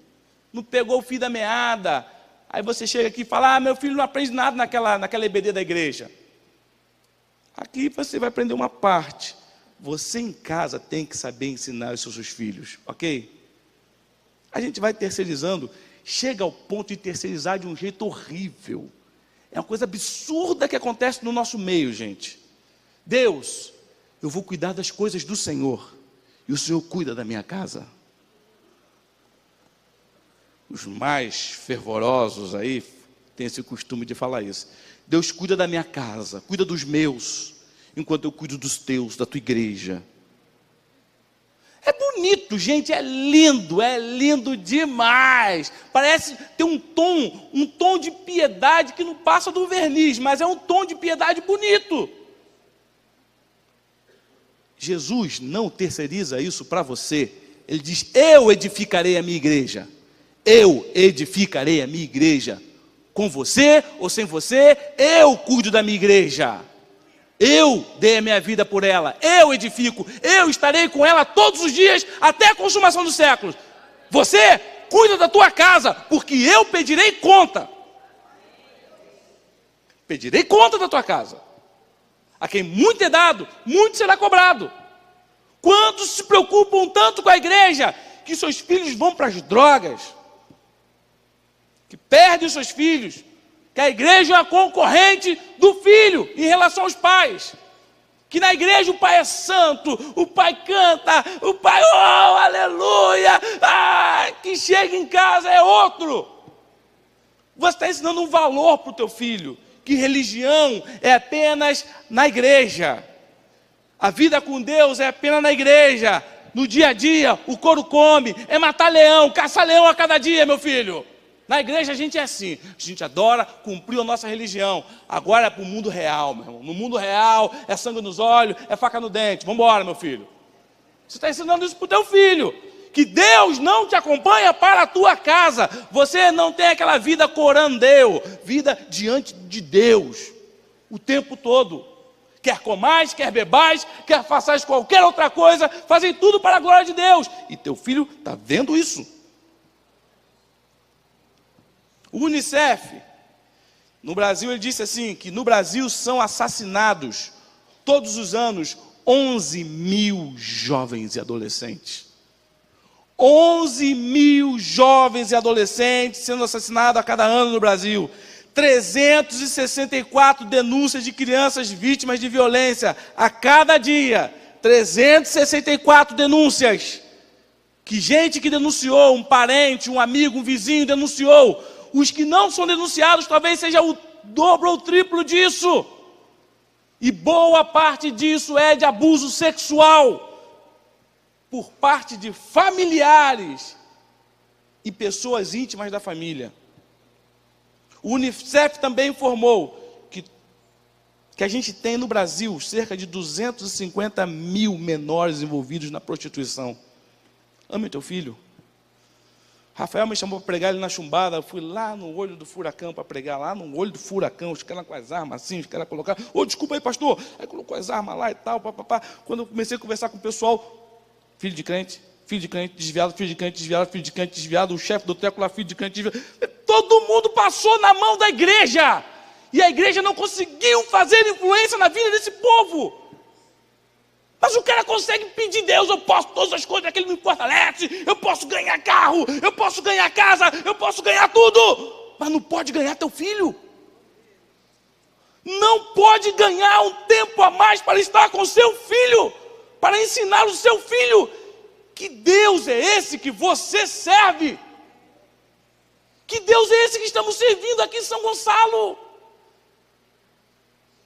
Não pegou o fio da meada. Aí você chega aqui e fala, meu filho não aprende nada naquela EBD da igreja. Aqui você vai aprender uma parte. Você em casa tem que saber ensinar os seus filhos, ok? A gente vai terceirizando, chega ao ponto de terceirizar de um jeito horrível. É uma coisa absurda que acontece no nosso meio, gente. Deus, eu vou cuidar das coisas do Senhor, e o Senhor cuida da minha casa. Os mais fervorosos aí têm esse costume de falar isso. Deus cuida da minha casa, cuida dos meus. enquanto eu cuido dos teus, da tua igreja. É bonito, gente, é lindo demais. Parece ter um tom de piedade que não passa do verniz, mas é um tom de piedade bonito. Jesus não terceiriza isso para você. Ele diz: eu edificarei a minha igreja. Eu edificarei a minha igreja. Com você ou sem você, eu cuido da minha igreja. Eu dei a minha vida por ela, eu edifico, eu estarei com ela todos os dias, até a consumação dos séculos. Você cuida da tua casa, porque eu pedirei conta. Pedirei conta da tua casa. A quem muito é dado, muito será cobrado. Quantos se preocupam tanto com a igreja, que seus filhos vão para as drogas, que perdem os seus filhos, que a igreja é uma concorrente do filho em relação aos pais, que na igreja o pai é santo, o pai canta, o pai, oh, aleluia, que chega em casa é outro. Você está ensinando um valor para o teu filho, que religião é apenas na igreja, a vida com Deus é apenas na igreja, no dia a dia o couro come, é matar leão, caçar leão a cada dia, meu filho. Na igreja a gente é assim, a gente adora, cumpriu a nossa religião. Agora é para o mundo real, meu irmão. No mundo real é sangue nos olhos, é faca no dente. Vamos embora, meu filho. Você está ensinando isso para o teu filho. Que Deus não te acompanha para a tua casa. Você não tem aquela vida corandeu, vida diante de Deus, o tempo todo. Quer comais, quer bebais, quer façais qualquer outra coisa, fazem tudo para a glória de Deus. E teu filho está vendo isso. O Unicef, no Brasil, ele disse assim, que no Brasil são assassinados, todos os anos, 11 mil jovens e adolescentes. 11 mil jovens e adolescentes sendo assassinados a cada ano no Brasil. 364 denúncias de crianças vítimas de violência a cada dia. 364 denúncias. Que gente que denunciou, um parente, um amigo, um vizinho denunciou. Os que não são denunciados talvez seja o dobro ou o triplo disso. E boa parte disso é de abuso sexual por parte de familiares e pessoas íntimas da família. O Unicef também informou que a gente tem no Brasil cerca de 250 mil menores envolvidos na prostituição. Ame teu filho. Rafael me chamou para pregar ele na chumbada, eu fui lá no olho do furacão para pregar, lá no olho do furacão, os caras com as armas assim, os caras colocaram, desculpa aí pastor, aí colocou as armas lá e tal, papapá. Quando eu comecei a conversar com o pessoal, filho de crente desviado, filho de crente desviado, filho de crente desviado, o chefe do treco lá, filho de crente desviado, todo mundo passou na mão da igreja, e a igreja não conseguiu fazer influência na vida desse povo. Mas o cara consegue pedir Deus, eu posso todas as coisas, aquele me fortalece, eu posso ganhar carro, eu posso ganhar casa, eu posso ganhar tudo, mas não pode ganhar teu filho. Não pode ganhar um tempo a mais para estar com seu filho, para ensinar o seu filho que Deus é esse que você serve. Que Deus é esse que estamos servindo aqui em São Gonçalo.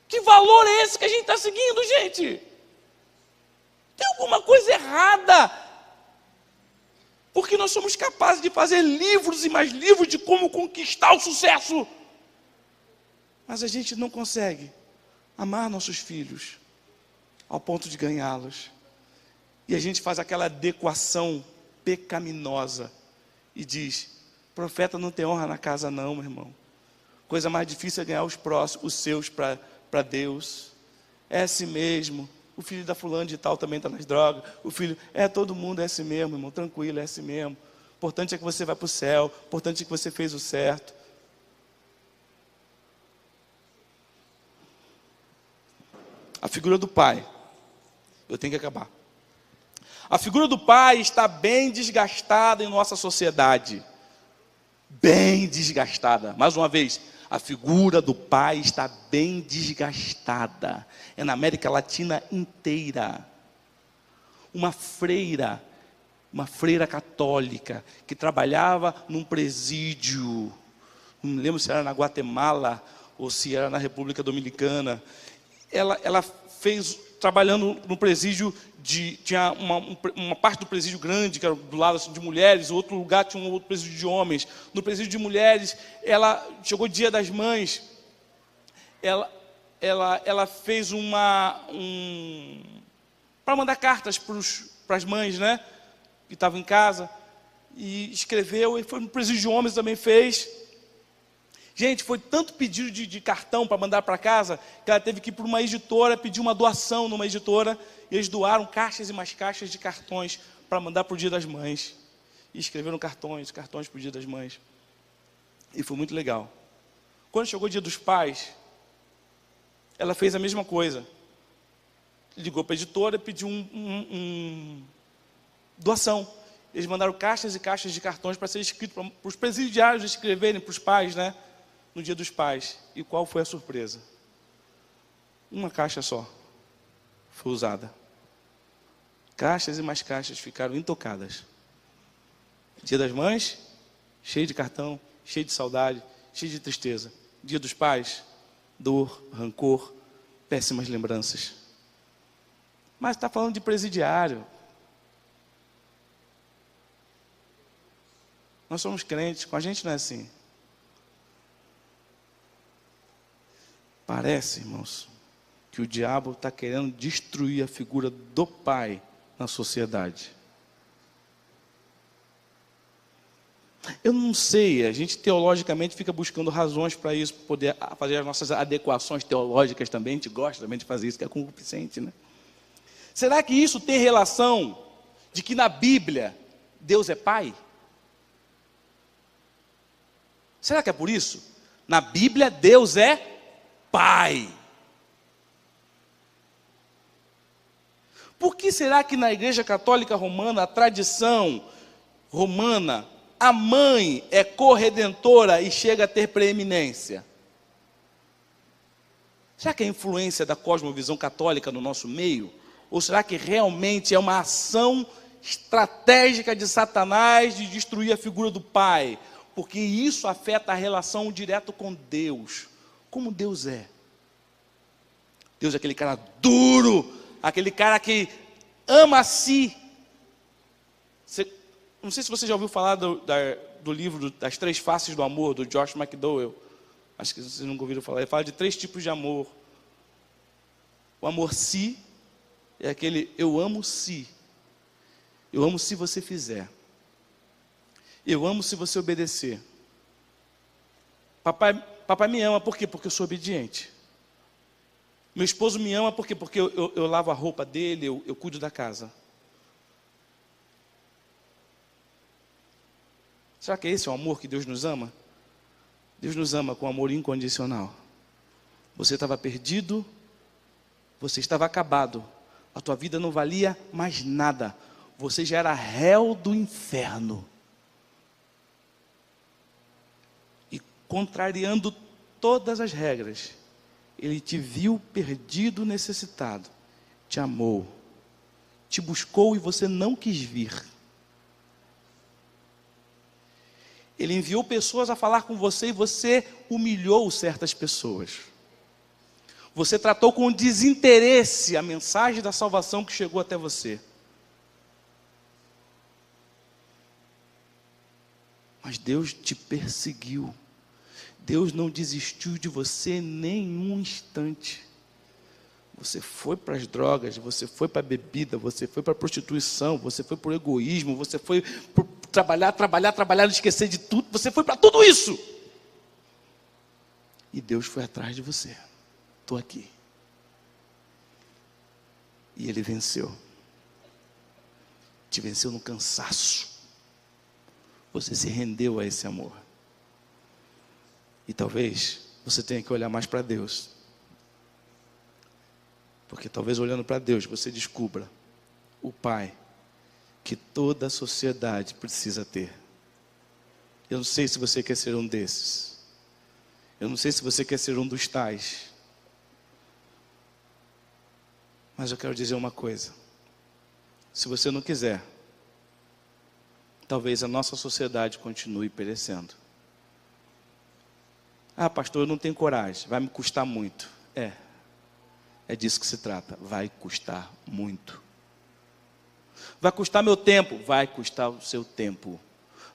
Que valor é esse que a gente está seguindo, gente? Tem alguma coisa errada, porque nós somos capazes de fazer livros e mais livros de como conquistar o sucesso, mas a gente não consegue amar nossos filhos ao ponto de ganhá-los, e a gente faz aquela adequação pecaminosa e diz: profeta não tem honra na casa não, meu irmão. Coisa mais difícil é ganhar os próximos, os seus para Deus. É assim mesmo. O filho da fulana de tal também está nas drogas. O filho, todo mundo é assim mesmo, irmão, tranquilo, é assim mesmo. O importante é que você vai para o céu, o importante é que você fez o certo. A figura do pai, eu tenho que acabar. A figura do pai está bem desgastada em nossa sociedade. Bem desgastada. Mais uma vez, a figura do pai está bem desgastada. É na América Latina inteira. Uma freira católica, que trabalhava num presídio, não me lembro se era na Guatemala ou se era na República Dominicana. Ela trabalhando no presídio, tinha uma parte do presídio grande, que era do lado assim, de mulheres, o outro lugar tinha um outro presídio de homens. No presídio de mulheres, ela chegou o Dia das Mães, ela fez para mandar cartas para as mães, né, que estavam em casa, e escreveu, e foi no presídio de homens também fez. Gente, foi tanto pedido de cartão para mandar para casa, que ela teve que ir para uma editora, pedir uma doação numa editora, e eles doaram caixas e mais caixas de cartões para mandar para o Dia das Mães. E escreveram cartões para o Dia das Mães. E foi muito legal. Quando chegou o Dia dos Pais, ela fez a mesma coisa. Ligou para a editora e pediu doação. Eles mandaram caixas e caixas de cartões para ser escrito para os presidiários escreverem para os pais, né? No Dia dos Pais. E qual foi a surpresa? Uma caixa só foi usada. Caixas e mais caixas ficaram intocadas. Dia das Mães, cheio de cartão, cheio de saudade, cheio de tristeza. Dia dos Pais, dor, rancor, péssimas lembranças. Mas está falando de presidiário. Nós somos crentes, com a gente não é assim. Parece, irmãos, que o diabo está querendo destruir a figura do pai na sociedade. Eu não sei, a gente teologicamente fica buscando razões para isso, para poder fazer as nossas adequações teológicas também, a gente gosta também de fazer isso, que é concupiscente, né? Será que isso tem relação de que na Bíblia Deus é pai? Será que é por isso? Na Bíblia Deus é pai. Por que será que na Igreja Católica Romana, a tradição romana, a mãe é corredentora e chega a ter preeminência? Será que é a influência da cosmovisão católica no nosso meio? Ou será que realmente é uma ação estratégica de Satanás de destruir a figura do pai? Porque isso afeta a relação direta com Deus. Como Deus é? Deus é aquele cara duro, aquele cara que ama a si. Não sei se você já ouviu falar do livro das 3 Faces do Amor, do Josh McDowell. Acho que vocês nunca ouviram falar. Ele fala de 3 tipos de amor. O amor si é aquele eu amo se. Eu amo se você fizer. Eu amo se você obedecer. Papai me ama, por quê? Porque eu sou obediente. Meu esposo me ama, por quê? Porque eu lavo a roupa dele, eu cuido da casa. Será que esse é o amor que Deus nos ama? Deus nos ama com amor incondicional. Você estava perdido, você estava acabado, a tua vida não valia mais nada, você já era réu do inferno. E contrariando todas as regras, Ele te viu perdido, necessitado, te amou, te buscou e você não quis vir. Ele enviou pessoas a falar com você e você humilhou certas pessoas. Você tratou com desinteresse a mensagem da salvação que chegou até você. Mas Deus te perseguiu. Deus não desistiu de você nem um instante. Você foi para as drogas, você foi para a bebida, você foi para a prostituição, você foi para o egoísmo, você foi para trabalhar, esquecer de tudo, você foi para tudo isso. E Deus foi atrás de você. Estou aqui. E Ele venceu. Te venceu no cansaço. Você se rendeu a esse amor. E talvez você tenha que olhar mais para Deus. Porque talvez olhando para Deus você descubra o Pai que toda a sociedade precisa ter. Eu não sei se você quer ser um desses. Eu não sei se você quer ser um dos tais. Mas eu quero dizer uma coisa. Se você não quiser, talvez a nossa sociedade continue perecendo. Ah, pastor, eu não tenho coragem, vai me custar muito. É disso que se trata. Vai custar muito. Vai custar meu tempo? Vai custar o seu tempo.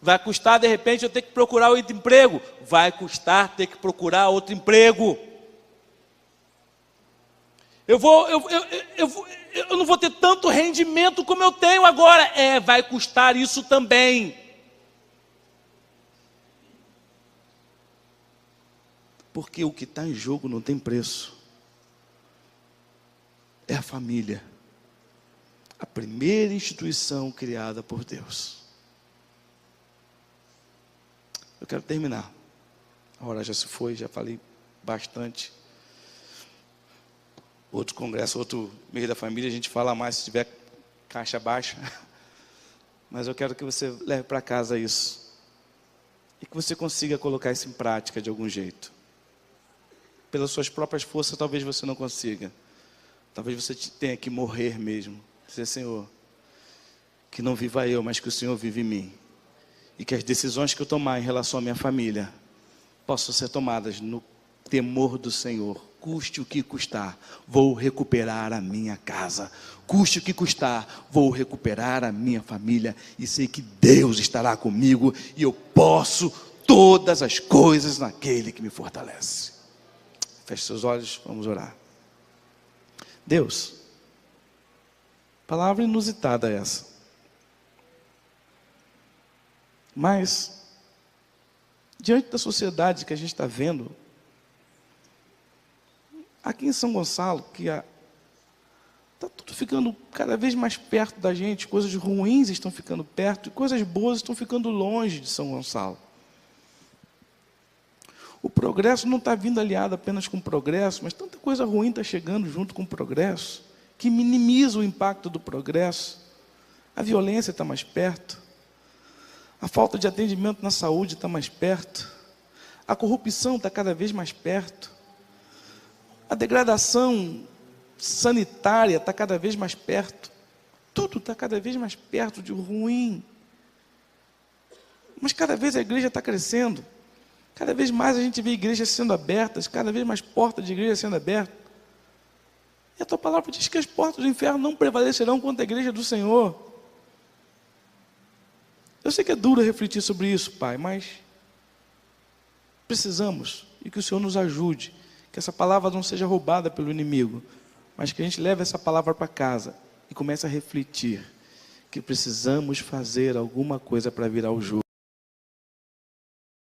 Vai custar, de repente, eu ter que procurar outro emprego? Vai custar ter que procurar outro emprego. Eu não vou ter tanto rendimento como eu tenho agora. Vai custar isso também. Porque o que está em jogo não tem preço. É a família. A primeira instituição criada por Deus. Eu quero terminar. A hora já se foi, já falei bastante. Outro congresso, outro mês da família, a gente fala mais se tiver caixa baixa. Mas eu quero que você leve para casa isso. E que você consiga colocar isso em prática de algum jeito. Pelas suas próprias forças, talvez você não consiga. Talvez você tenha que morrer mesmo. Dizer, Senhor, que não viva eu, mas que o Senhor vive em mim. E que as decisões que eu tomar em relação à minha família possam ser tomadas no temor do Senhor. Custe o que custar, vou recuperar a minha casa. Custe o que custar, vou recuperar a minha família. E sei que Deus estará comigo e eu posso todas as coisas naquele que me fortalece. Feche seus olhos, vamos orar. Deus, palavra inusitada essa. Mas, diante da sociedade que a gente está vendo, aqui em São Gonçalo, que está tudo ficando cada vez mais perto da gente, coisas ruins estão ficando perto e coisas boas estão ficando longe de São Gonçalo. O progresso não está vindo aliado apenas com o progresso, mas tanta coisa ruim está chegando junto com o progresso, que minimiza o impacto do progresso. A violência está mais perto, a falta de atendimento na saúde está mais perto, a corrupção está cada vez mais perto, a degradação sanitária está cada vez mais perto, tudo está cada vez mais perto de ruim. Mas cada vez a igreja está crescendo, cada vez mais a gente vê igrejas sendo abertas, cada vez mais portas de igreja sendo abertas. E a tua palavra diz que as portas do inferno não prevalecerão contra a igreja do Senhor. Eu sei que é duro refletir sobre isso, Pai, mas precisamos, e que o Senhor nos ajude, que essa palavra não seja roubada pelo inimigo, mas que a gente leve essa palavra para casa e comece a refletir que precisamos fazer alguma coisa para virar o jogo.